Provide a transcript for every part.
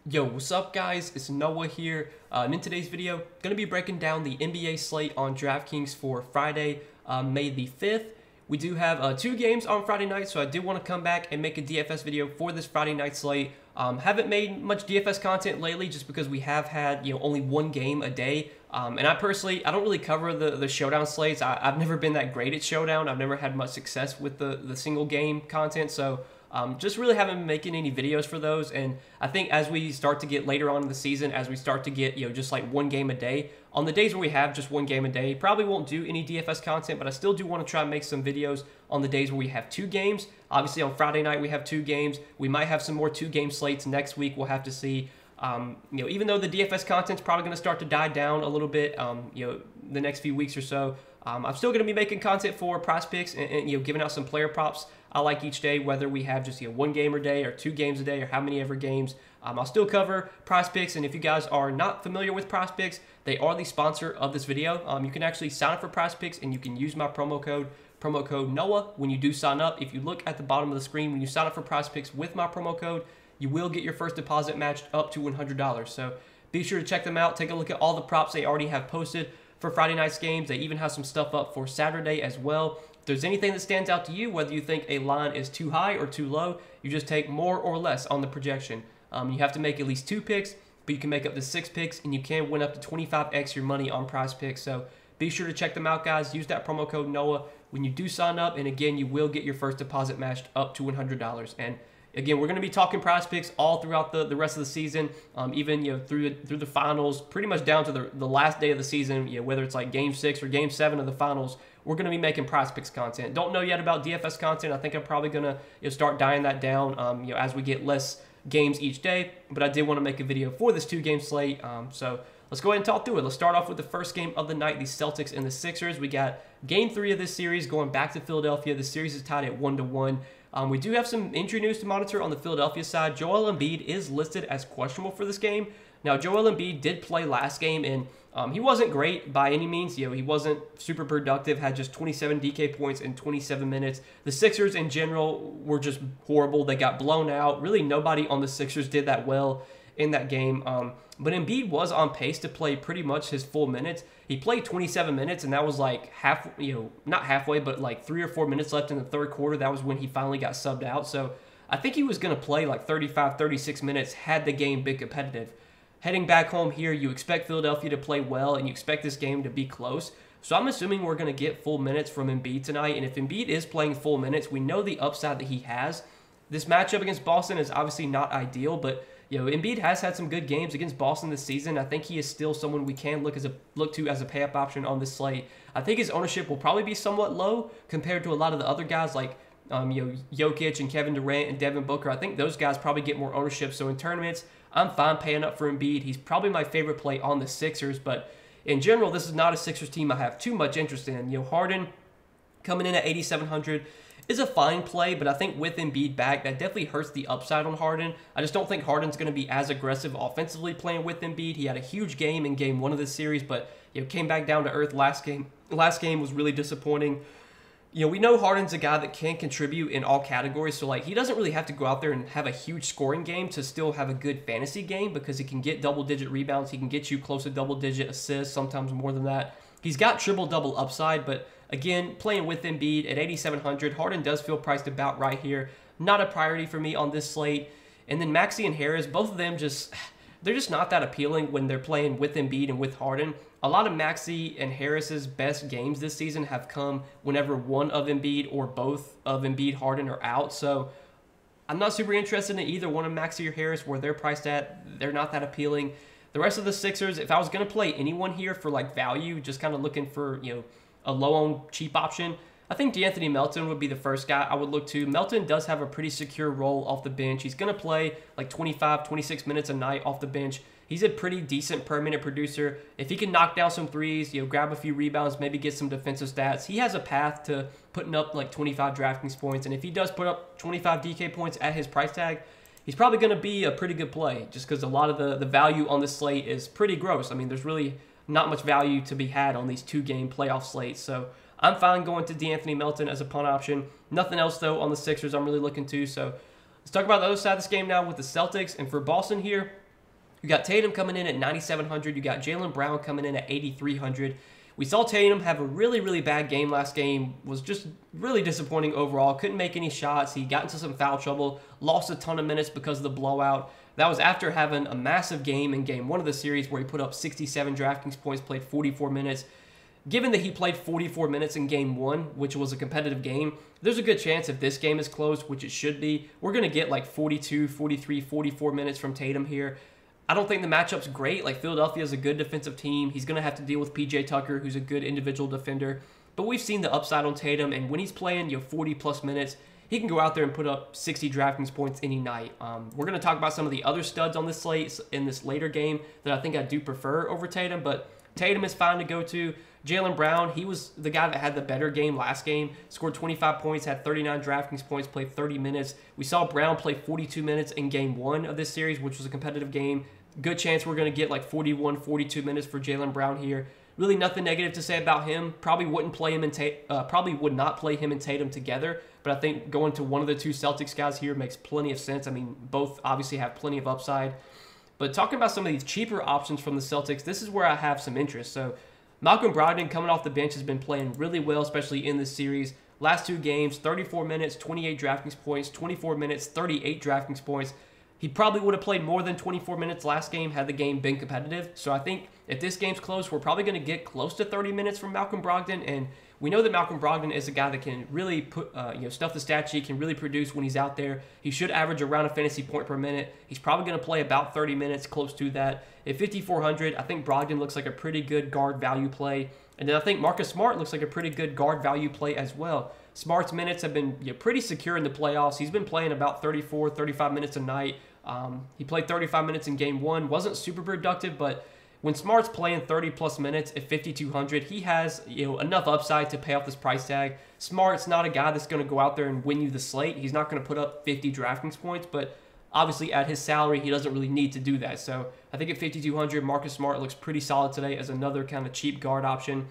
Yo, what's up guys? It's Noah here, and in today's video, going to be breaking down the NBA slate on Draftkings for Friday, May the 5th. We do have 2 games on Friday night, so I did want to come back and make a DFS video for this Friday night slate. Haven't made much DFS content lately just because we have had, only 1 game a day. And I personally, I don't really cover the showdown slates. I've never been that great at showdown. I've never had much success with the single game content, so just really haven't been making any videos for those. And I think as we start to get later on in the season, as we start to get, just like 1 game a day, on the days where we have just 1 game a day, probably won't do any DFS content, but I still do want to try and make some videos on the days where we have 2 games. Obviously on Friday night we have 2 games. We might have some more 2-game slates next week. We'll have to see. Even though the DFS content's probably going to start to die down a little bit, the next few weeks or so, I'm still going to be making content for prize picks and giving out some player props I like each day, whether we have just 1 game a day or 2 games a day or how many ever games. I'll still cover prize picks, and if you guys are not familiar with prize picks, they are the sponsor of this video. You can actually sign up for prize picks and you can use my promo code Noah when you do sign up. If you look at the bottom of the screen, when you sign up for prize picks with my promo code, you will get your first deposit matched up to $100. So be sure to check them out. Take a look at all the props they already have posted for Friday night's games. They even have some stuff up for Saturday as well. If there's anything that stands out to you, whether you think a line is too high or too low, you just take more or less on the projection. You have to make at least 2 picks, but you can make up to 6 picks, and you can win up to 25x your money on prize picks. So be sure to check them out, guys. Use that promo code Noah when you do sign up, and again, you will get your first deposit matched up to $100. And again, we're going to be talking prize picks all throughout the rest of the season, even through the finals, pretty much down to the last day of the season. Whether it's like Game 6 or Game 7 of the finals, we're going to be making prize picks content. Don't know yet about DFS content. I think I'm probably going to start dying that down as we get less games each day. But I did want to make a video for this 2-game slate. So let's go ahead and talk through it. Let's start off with the first game of the night, the Celtics and the Sixers. We got Game 3 of this series going back to Philadelphia. The series is tied at 1-1. We do have some injury news to monitor on the Philadelphia side. Joel Embiid is listed as questionable for this game. Now, Joel Embiid did play last game, and he wasn't great by any means. He wasn't super productive, had just 27 DK points in 27 minutes. The Sixers in general were just horrible. They got blown out. Really, nobody on the Sixers did that well in that game. But Embiid was on pace to play pretty much his full minutes. He played 27 minutes, and that was like not halfway, but like 3 or 4 minutes left in the third quarter. That was when he finally got subbed out. So I think he was going to play like 35, 36 minutes had the game been competitive. Heading back home here, you expect Philadelphia to play well, and you expect this game to be close. So I'm assuming we're going to get full minutes from Embiid tonight. And if Embiid is playing full minutes, we know the upside that he has. This matchup against Boston is obviously not ideal, but Embiid has had some good games against Boston this season. I think he is still someone we can look to as a pay-up option on this slate. I think his ownership will probably be somewhat low compared to a lot of the other guys like Jokic and Kevin Durant and Devin Booker. I think those guys probably get more ownership. So in tournaments, I'm fine paying up for Embiid. He's probably my favorite play on the Sixers, but in general, this is not a Sixers team I have too much interest in. Harden coming in at 8,700 is a fine play, but I think with Embiid back, that definitely hurts the upside on Harden. I just don't think Harden's going to be as aggressive offensively playing with Embiid. He had a huge game in Game 1 of this series, but came back down to earth last game. Last game was really disappointing. We know Harden's a guy that can contribute in all categories, so he doesn't really have to go out there and have a huge scoring game to still have a good fantasy game, because he can get double-digit rebounds. He can get you close to double-digit assists, sometimes more than that. He's got triple-double upside, but again, playing with Embiid at 8,700, Harden does feel priced about right here. Not a priority for me on this slate. And then Maxey and Harris, both of them they're just not that appealing when they're playing with Embiid and with Harden. A lot of Maxey and Harris's best games this season have come whenever one of Embiid or both of Embiid, Harden are out. So I'm not super interested in either one of Maxey or Harris where they're priced at. They're not that appealing. The rest of the Sixers, if I was going to play anyone here for value, just kind of looking for, a low-owned cheap option, I think D'Anthony Melton would be the first guy I would look to. Melton does have a pretty secure role off the bench. He's going to play like 25, 26 minutes a night off the bench. He's a pretty decent per-minute producer. If he can knock down some threes, grab a few rebounds, maybe get some defensive stats, he has a path to putting up like 25 DraftKings points. And if he does put up 25 DK points at his price tag, he's probably going to be a pretty good play, just because a lot of the value on this slate is pretty gross. I mean, there's really not much value to be had on these 2-game playoff slates. So I'm fine going to D'Anthony Melton as a punt option. Nothing else, though, on the Sixers I'm really looking to. So let's talk about the other side of this game now with the Celtics. And for Boston here, You got Tatum coming in at 9,700. You got Jaylen Brown coming in at 8,300. We saw Tatum have a really, really bad game last game. Was just really disappointing overall. Couldn't make any shots. He got into some foul trouble. Lost a ton of minutes because of the blowout. That was after having a massive game in game 1 of the series where he put up 67 DraftKings points, played 44 minutes. Given that he played 44 minutes in game 1, which was a competitive game, there's a good chance if this game is close, which it should be, we're going to get like 42, 43, 44 minutes from Tatum here. I don't think the matchup's great. Like, Philadelphia is a good defensive team. He's going to have to deal with PJ Tucker, who's a good individual defender. But we've seen the upside on Tatum, and when he's playing 40-plus minutes, he can go out there and put up 60 DraftKings points any night. We're going to talk about some of the other studs on this slate in this later game that I think I do prefer over Tatum, but Tatum is fine to go to. Jaylen Brown, he was the guy that had the better game last game, scored 25 points, had 39 DraftKings points, played 30 minutes. We saw Brown play 42 minutes in game 1 of this series, which was a competitive game. Good chance we're going to get like 41, 42 minutes for Jaylen Brown here. Really nothing negative to say about him. Probably would not play him and Tatum together, but I think going to one of the two Celtics guys here makes plenty of sense. I mean, both obviously have plenty of upside. But talking about some of these cheaper options from the Celtics, this is where I have some interest. So Malcolm Brogdon coming off the bench has been playing really well, especially in this series. Last 2 games, 34 minutes, 28 DraftKings points, 24 minutes, 38 DraftKings points. He probably would have played more than 24 minutes last game had the game been competitive. So I think if this game's close, we're probably going to get close to 30 minutes from Malcolm Brogdon. And we know that Malcolm Brogdon is a guy that can really put, stuff the stat sheet, can really produce when he's out there. He should average around a fantasy point per minute. He's probably going to play about 30 minutes, close to that. At 5,400, I think Brogdon looks like a pretty good guard value play. And then I think Marcus Smart looks like a pretty good guard value play as well. Smart's minutes have been pretty secure in the playoffs. He's been playing about 34, 35 minutes a night. He played 35 minutes in game 1. Wasn't super productive, but when Smart's playing 30-plus minutes at 5,200, he has enough upside to pay off this price tag. Smart's not a guy that's going to go out there and win you the slate. He's not going to put up 50 DraftKings points, but obviously at his salary, he doesn't really need to do that. So I think at 5,200, Marcus Smart looks pretty solid today as another kind of cheap guard option.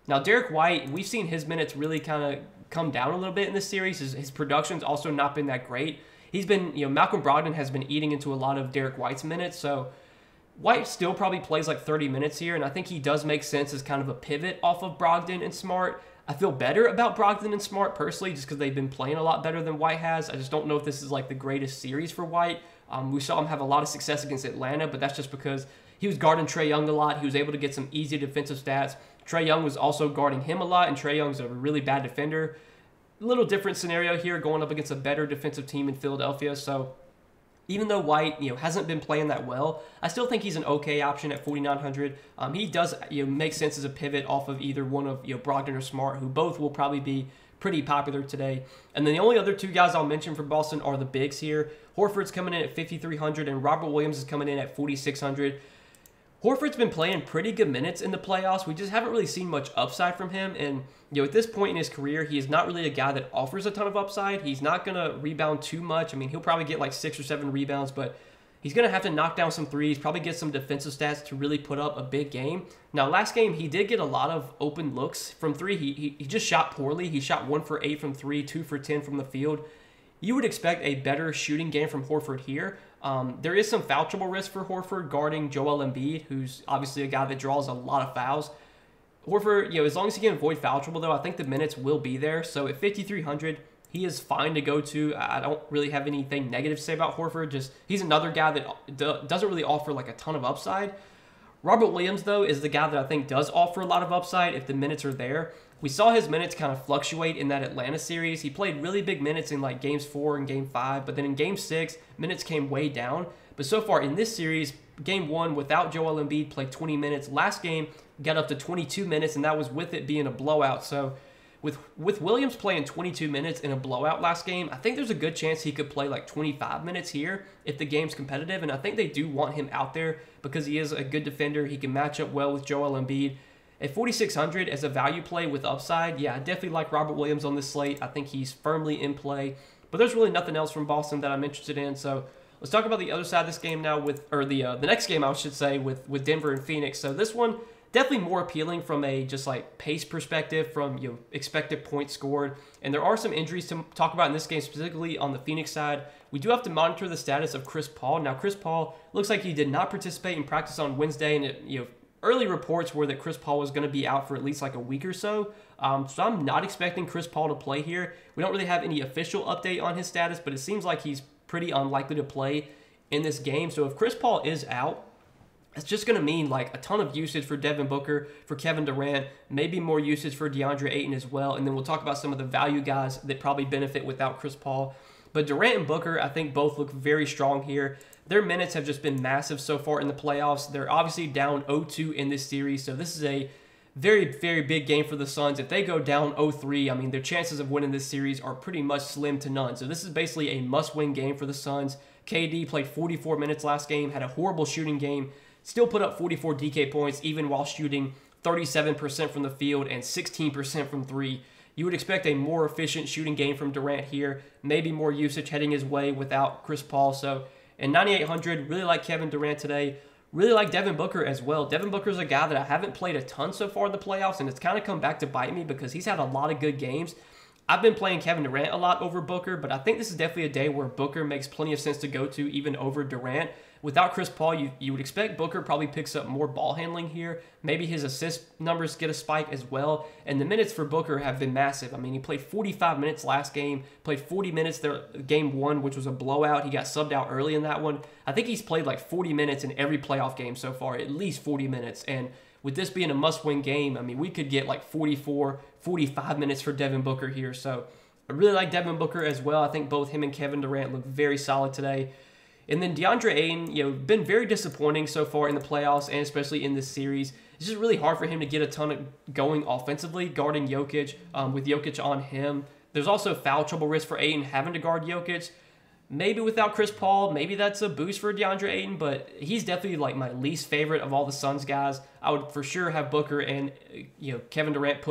Now, Derek White, we've seen his minutes really kind of come down a little bit in this series. His production's also not been that great. He's been, Malcolm Brogdon has been eating into a lot of Derek White's minutes, so White still probably plays like 30 minutes here, and I think he does make sense as kind of a pivot off of Brogdon and Smart. I feel better about Brogdon and Smart personally just because they've been playing a lot better than White has. I just don't know if this is like the greatest series for White. We saw him have a lot of success against Atlanta, but that's just because he was guarding Trae Young a lot. He was able to get some easy defensive stats. Trae Young was also guarding him a lot, and Trae Young's a really bad defender. A little different scenario here going up against a better defensive team in Philadelphia. So even though White hasn't been playing that well, I still think he's an okay option at 4,900. He does make sense as a pivot off of either one of Brogdon or Smart, who both will probably be pretty popular today. And then the only other two guys I'll mention for Boston are the bigs here. Horford's coming in at 5,300 and Robert Williams is coming in at 4,600. Horford's been playing pretty good minutes in the playoffs. We just haven't really seen much upside from him. And, at this point in his career, he is not really a guy that offers a ton of upside. He's not going to rebound too much. I mean, he'll probably get like 6 or 7 rebounds, but he's going to have to knock down some threes, probably get some defensive stats to really put up a big game. Now, last game, he did get a lot of open looks from 3. He just shot poorly. He shot 1 for 8 from 3, 2 for 10 from the field. You would expect a better shooting game from Horford here. There is some foul trouble risk for Horford guarding Joel Embiid, who's obviously a guy that draws a lot of fouls. Horford, as long as he can avoid foul trouble, though, I think the minutes will be there. So at 5,300, he is fine to go to. I don't really have anything negative to say about Horford. Just he's another guy that doesn't really offer like a ton of upside. Robert Williams, though, is the guy that I think does offer a lot of upside if the minutes are there. We saw his minutes kind of fluctuate in that Atlanta series. He played really big minutes in like games 4 and game 5, but then in game 6, minutes came way down. But so far in this series, game 1 without Joel Embiid played 20 minutes. Last game got up to 22 minutes, and that was with it being a blowout. So with Williams playing 22 minutes in a blowout last game, I think there's a good chance he could play like 25 minutes here if the game's competitive. And I think they do want him out there because he is a good defender. He can match up well with Joel Embiid. At 4,600 as a value play with upside, yeah, I definitely like Robert Williams on this slate. I think he's firmly in play. But there's really nothing else from Boston that I'm interested in. So let's talk about the other side of this game now the next game, I should say, with Denver and Phoenix. So this one, definitely more appealing from a just like pace perspective, from expected points scored. And there are some injuries to talk about in this game, specifically on the Phoenix side. We do have to monitor the status of Chris Paul. Now, Chris Paul looks like he did not participate in practice on Wednesday, and early reports were that Chris Paul was going to be out for at least like a week or so. So I'm not expecting Chris Paul to play here. We don't really have any official update on his status, but it seems like he's pretty unlikely to play in this game. So if Chris Paul is out, it's just going to mean like a ton of usage for Devin Booker, for Kevin Durant, maybe more usage for DeAndre Ayton as well. And then we'll talk about some of the value guys that probably benefit without Chris Paul. But Durant and Booker, I think both look very strong here. Their minutes have just been massive so far in the playoffs. They're obviously down 0-2 in this series, so this is a very, very big game for the Suns. If they go down 0-3, I mean, their chances of winning this series are pretty much slim to none. So this is basically a must-win game for the Suns. KD played 44 minutes last game, had a horrible shooting game, still put up 44 DK points, even while shooting 37% from the field and 16% from three. You would expect a more efficient shooting game from Durant here, maybe more usage heading his way without Chris Paul. So in 9,800, really like Kevin Durant today. Really like Devin Booker as well. Devin Booker's a guy that I haven't played a ton so far in the playoffs, and it's kind of come back to bite me because he's had a lot of good games. I've been playing Kevin Durant a lot over Booker, but I think this is definitely a day where Booker makes plenty of sense to go to, even over Durant. Without Chris Paul, you would expect Booker probably picks up more ball handling here. Maybe his assist numbers get a spike as well. And the minutes for Booker have been massive. I mean, he played 45 minutes last game, played 40 minutes there, game one, which was a blowout. He got subbed out early in that one. I think he's played like 40 minutes in every playoff game so far, at least 40 minutes. And with this being a must-win game, I mean, we could get like 44, 45 minutes for Devin Booker here. So I really like Devin Booker as well. I think both him and Kevin Durant look very solid today. And then DeAndre Ayton, been very disappointing so far in the playoffs and especially in this series. It's just really hard for him to get a ton of going offensively, guarding Jokic, with Jokic on him. There's also foul trouble risk for Ayton having to guard Jokic. Maybe without Chris Paul, maybe that's a boost for DeAndre Ayton, but he's definitely like my least favorite of all the Suns guys. I would for sure have Booker and Kevin Durant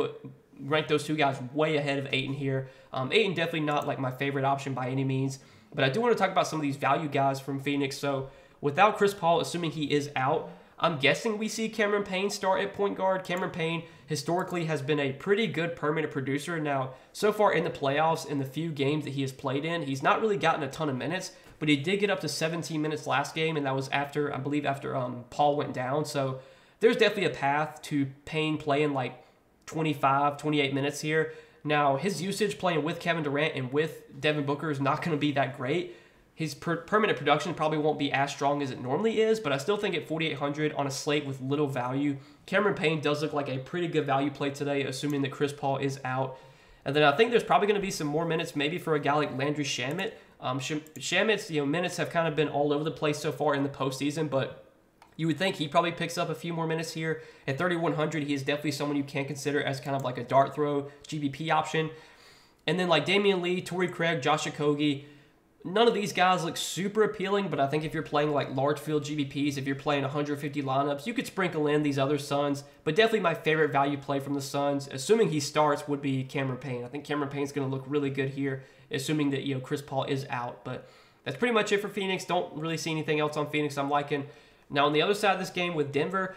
rank those two guys way ahead of Ayton here. Ayton definitely not like my favorite option by any means. But I do want to talk about some of these value guys from Phoenix. So without Chris Paul, assuming he is out, I'm guessing we see Cameron Payne start at point guard. Cameron Payne historically has been a pretty good permanent producer. Now, so far in the playoffs, in the few games that he has played in, he's not really gotten a ton of minutes, but he did get up to 17 minutes last game, and that was after, I believe, after Paul went down. So there's definitely a path to Payne playing like 25, 28 minutes here. Now, his usage playing with Kevin Durant and with Devin Booker is not going to be that great. His permanent production probably won't be as strong as it normally is, but I still think at 4,800 on a slate with little value, Cameron Payne does look like a pretty good value play today, assuming that Chris Paul is out. And then I think there's probably going to be some more minutes maybe for a guy like Landry Shamet. Shamet's minutes have kind of been all over the place so far in the postseason, but you would think he probably picks up a few more minutes here. At 3,100, he is definitely someone you can consider as kind of like a dart throw GBP option. And then like Damian Lee, Torrey Craig, Josh Okogie, none of these guys look super appealing, but I think if you're playing like large field GBPs, if you're playing 150 lineups, you could sprinkle in these other Suns. But definitely my favorite value play from the Suns, assuming he starts, would be Cameron Payne. I think Cameron Payne's going to look really good here, assuming that Chris Paul is out. But that's pretty much it for Phoenix. Don't really see anything else on Phoenix I'm liking. Now, on the other side of this game with Denver,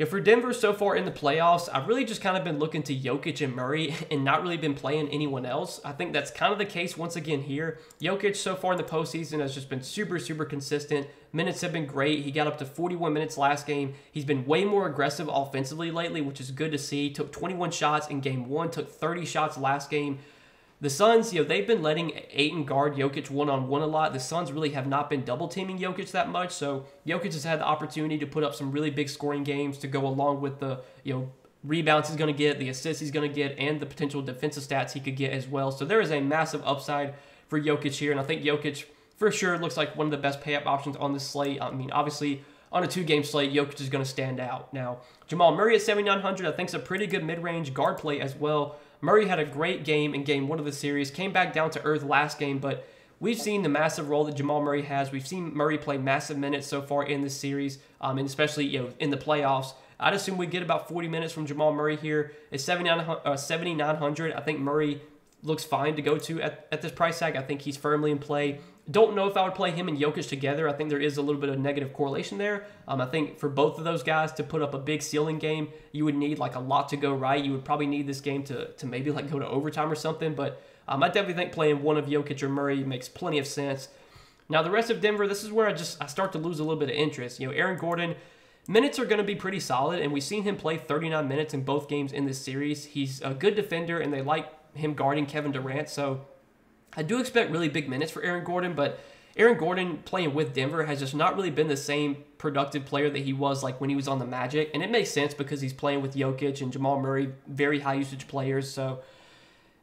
for Denver so far in the playoffs, I've really just kind of been looking to Jokic and Murray and not really been playing anyone else. I think that's kind of the case once again here. Jokic so far in the postseason has just been super, super consistent. Minutes have been great. He got up to 41 minutes last game. He's been way more aggressive offensively lately, which is good to see. Took 21 shots in game one, took 30 shots last game. The Suns, they've been letting Ayton guard Jokic one-on-one a lot. The Suns really have not been double-teaming Jokic that much, so Jokic has had the opportunity to put up some really big scoring games to go along with the, rebounds he's going to get, the assists he's going to get, and the potential defensive stats he could get as well. So there is a massive upside for Jokic here, and I think Jokic, for sure, looks like one of the best pay-up options on this slate. I mean, obviously, on a two-game slate, Jokic is going to stand out. Now, Jamal Murray at 7,900, I think is a pretty good mid-range guard play as well. Murray had a great game in game one of the series, came back down to earth last game, but we've seen the massive role that Jamal Murray has. We've seen Murray play massive minutes so far in this series, and especially in the playoffs. I'd assume we get about 40 minutes from Jamal Murray here. At 7,900, I think Murray looks fine to go to at this price tag. I think he's firmly in play Don't know if I would play him and Jokic together. I think there is a little bit of negative correlation there. I think for both of those guys to put up a big ceiling game, you would need like a lot to go right. You would probably need this game to maybe like go to overtime or something. But I definitely think playing one of Jokic or Murray makes plenty of sense. Now the rest of Denver, this is where I start to lose a little bit of interest. You know, Aaron Gordon, minutes are going to be pretty solid, and we've seen him play 39 minutes in both games in this series. He's a good defender, and they like him guarding Kevin Durant, so I do expect really big minutes for Aaron Gordon, but Aaron Gordon playing with Denver has just not really been the same productive player that he was like when he was on the Magic, and it makes sense because he's playing with Jokic and Jamal Murray, very high usage players, so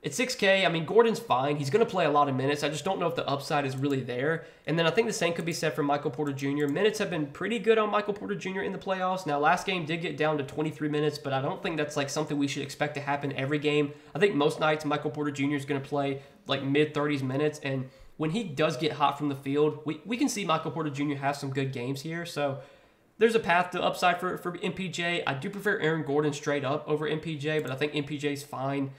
it's 6K. I mean, Gordon's fine. He's going to play a lot of minutes. I just don't know if the upside is really there. And then I think the same could be said for Michael Porter Jr. Minutes have been pretty good on Michael Porter Jr. in the playoffs. Now, last game did get down to 23 minutes, but I don't think that's like something we should expect to happen every game. I think most nights Michael Porter Jr. is going to play like mid-30s minutes, and when he does get hot from the field, we can see Michael Porter Jr. have some good games here. So there's a path to upside for MPJ. I do prefer Aaron Gordon straight up over MPJ, but I think MPJ's fine.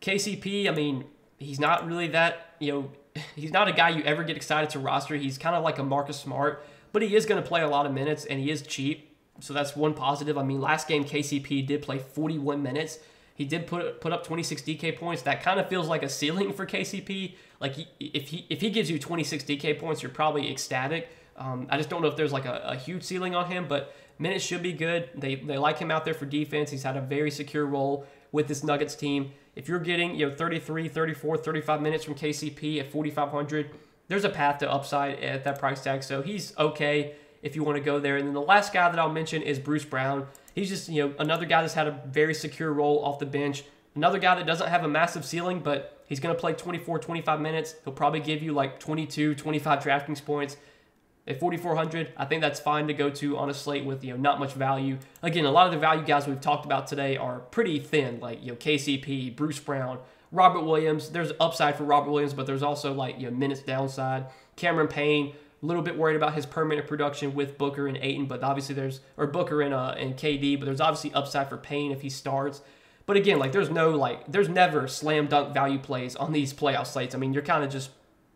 KCP, I mean, he's not really that, he's not a guy you ever get excited to roster. He's kind of like a Marcus Smart, but he is going to play a lot of minutes, and he is cheap, so that's one positive. I mean, last game, KCP did play 41 minutes. He did put up 26 DK points. That kind of feels like a ceiling for KCP. Like, if he gives you 26 DK points, you're probably ecstatic. I just don't know if there's like a huge ceiling on him, but minutes should be good. They like him out there for defense. He's had a very secure role with this Nuggets team. If you're getting 33, 34, 35 minutes from KCP at 4,500, there's a path to upside at that price tag. So he's okay if you want to go there. And then the last guy that I'll mention is Bruce Brown. He's just another guy that's had a very secure role off the bench. Another guy that doesn't have a massive ceiling, but he's going to play 24, 25 minutes. He'll probably give you like 22, 25 Draftkings points. At 4,400, I think that's fine to go to on a slate with not much value. Again, a lot of the value guys we've talked about today are pretty thin, like KCP, Bruce Brown, Robert Williams. There's upside for Robert Williams, but there's also like minutes downside. Cameron Payne, a little bit worried about his permanent production with Booker and Ayton, but obviously Booker and KD, but there's obviously upside for Payne if he starts. But again, like there's never slam dunk value plays on these playoff slates. I mean, you're kind of just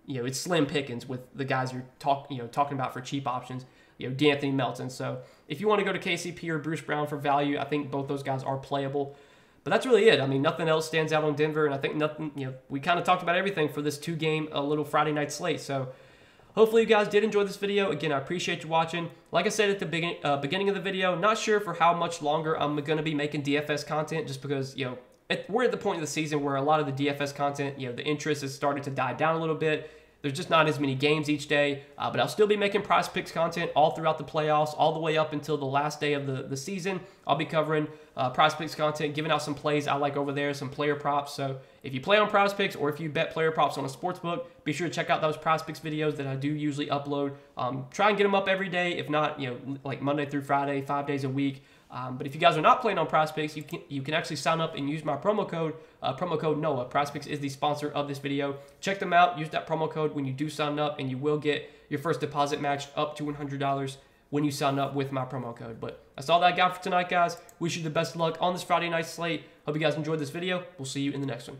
it's slim pickings with the guys you're talking about for cheap options, D'Anthony Melton. So if you want to go to KCP or Bruce Brown for value, I think both those guys are playable. But that's really it. I mean, nothing else stands out on Denver, and I think we kind of talked about everything for this two-game little Friday night slate. So hopefully you guys did enjoy this video. Again, I appreciate you watching. Like I said at the beginning of the video, not sure for how much longer I'm going to be making DFS content, just because, we're at the point of the season where a lot of the DFS content, the interest has started to die down a little bit. There's just not as many games each day, but I'll still be making prize picks content all throughout the playoffs, all the way up until the last day of the season. I'll be covering prize picks content, giving out some plays I like over there, some player props. So if you play on prize picks or if you bet player props on a sportsbook, be sure to check out those prize picks videos that I do usually upload. Try and get them up every day, if not, like Monday through Friday, 5 days a week. But if you guys are not playing on PrizePicks, you can actually sign up and use my promo code NOAH. PrizePicks is the sponsor of this video. Check them out. Use that promo code when you do sign up, and you will get your first deposit matched up to $100 when you sign up with my promo code. But that's all that I got for tonight, guys. Wish you the best of luck on this Friday night slate. Hope you guys enjoyed this video. We'll see you in the next one.